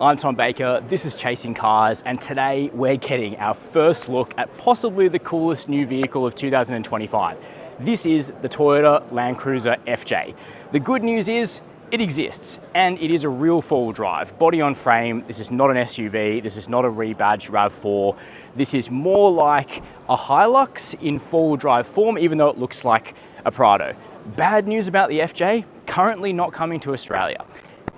I'm Tom Baker, this is Chasing Cars, and today we're getting our first look at possibly the coolest new vehicle of 2025. This is the Toyota Land Cruiser FJ. The good news is it exists, and it is a real four-wheel drive. Body on frame, this is not an SUV, this is not a rebadged RAV4. This is more like a Hilux in four-wheel drive form, even though it looks like a Prado. Bad news about the FJ, currently not coming to Australia.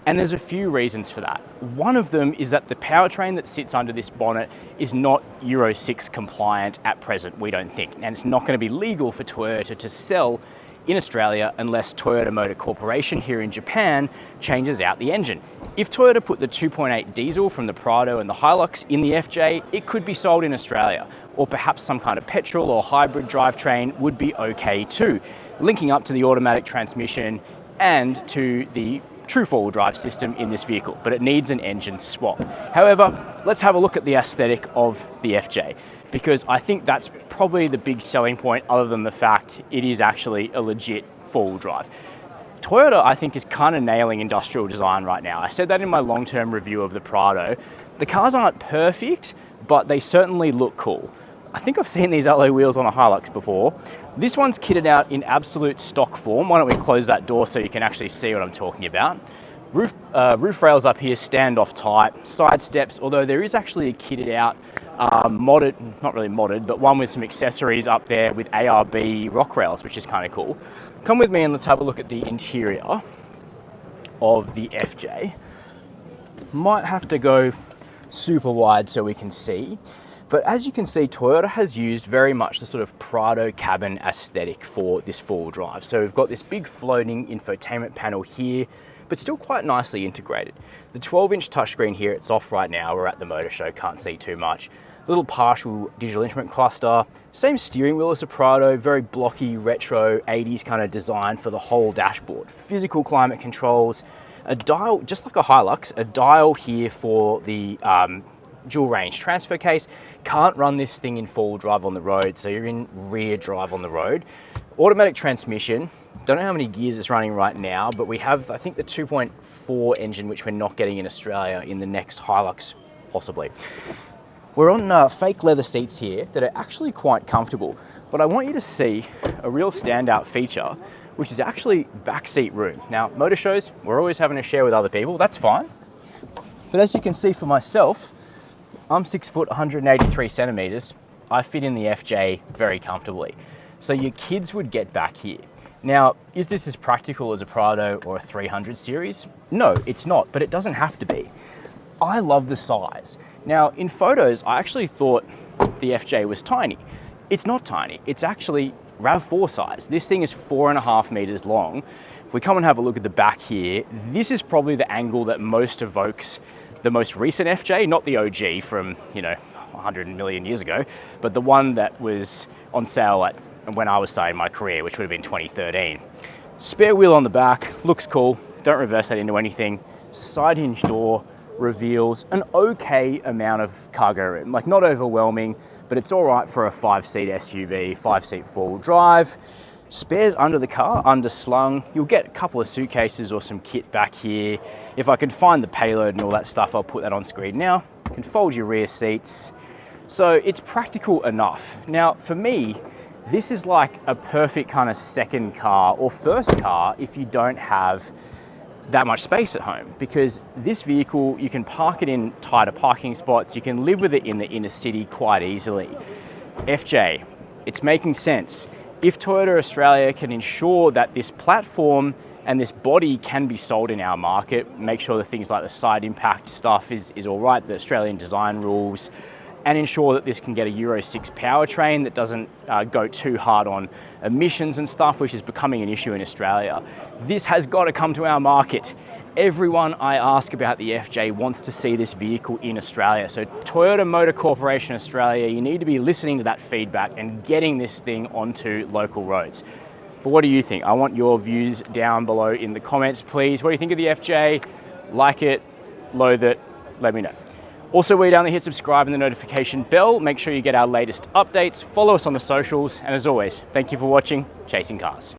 And there's a few reasons for that. One of them is that the powertrain that sits under this bonnet is not Euro 6 compliant at present, we don't think. And it's not going to be legal for Toyota to sell in Australia unless Toyota Motor Corporation here in Japan changes out the engine. If Toyota put the 2.8 diesel from the Prado and the Hilux in the FJ, it could be sold in Australia. Or perhaps some kind of petrol or hybrid drivetrain would be okay too, linking up to the automatic transmission and to the true four-wheel drive system in this vehicle, but it needs an engine swap. However, let's have a look at the aesthetic of the FJ, because I think that's probably the big selling point other than the fact it is actually a legit four-wheel drive. Toyota, I think, is kind of nailing industrial design right now. I said that in my long-term review of the Prado. The cars aren't perfect, but they certainly look cool. I think I've seen these alloy wheels on a Hilux before. This one's kitted out in absolute stock form. Why don't we close that door so you can actually see what I'm talking about. Roof rails up here stand off tight. Side steps, although there is actually a kitted out modded, not really modded, but one with some accessories up there with ARB rock rails, which is kind of cool. Come with me and let's have a look at the interior of the FJ. Might have to go super wide so we can see. But as you can see, Toyota has used very much the sort of Prado cabin aesthetic for this four-wheel drive. So we've got this big floating infotainment panel here, but still quite nicely integrated. The 12-inch touchscreen here, it's off right now. We're at the motor show, can't see too much. Little partial digital instrument cluster. Same steering wheel as a Prado, very blocky, retro, 80s kind of design for the whole dashboard. Physical climate controls, a dial, just like a Hilux, a dial here for the dual range transfer case. Can't run this thing in four-wheel drive on the road, so you're in rear drive on the road. Automatic transmission, don't know how many gears it's running right now, but we have, I think, the 2.4 engine, which we're not getting in Australia in the next Hilux, possibly. We're on fake leather seats here that are actually quite comfortable, but I want you to see a real standout feature, which is actually backseat room. Now, motor shows, we're always having to share with other people, that's fine. But as you can see for myself, I'm 6 foot, 183 centimeters. I fit in the FJ very comfortably. So your kids would get back here. Now, is this as practical as a Prado or a 300 series? No, it's not, but it doesn't have to be. I love the size. Now, in photos, I actually thought the FJ was tiny. It's not tiny, it's actually RAV4 size. This thing is 4.5 meters long. If we come and have a look at the back here, this is probably the angle that most evokes the most recent FJ, not the OG from, 100 million years ago, but the one that was on sale when I was starting my career, which would have been 2013. Spare wheel on the back, looks cool. Don't reverse that into anything. Side hinge door reveals an okay amount of cargo room, like not overwhelming, but it's all right for a 5-seat SUV, 5-seat four-wheel drive. Spares under the car, underslung. You'll get a couple of suitcases or some kit back here. If I can find the payload and all that stuff, I'll put that on screen now. You can fold your rear seats. So it's practical enough. Now, for me, this is like a perfect kind of second car or first car if you don't have that much space at home, because this vehicle, you can park it in tighter parking spots. You can live with it in the inner city quite easily. FJ, it's making sense. If Toyota Australia can ensure that this platform and this body can be sold in our market, make sure that things like the side impact stuff is all right, the Australian design rules, and ensure that this can get a Euro 6 powertrain that doesn't go too hard on emissions and stuff, which is becoming an issue in Australia. This has got to come to our market. Everyone I ask about the FJ wants to see this vehicle in Australia. So Toyota Motor Corporation Australia, you need to be listening to that feedback and getting this thing onto local roads. But what do you think? I want your views down below in the comments, please. What do you think of the FJ? Like it, loathe it, let me know. Also, way down there, hit subscribe and the notification bell. Make sure you get our latest updates. Follow us on the socials. And as always, thank you for watching Chasing Cars.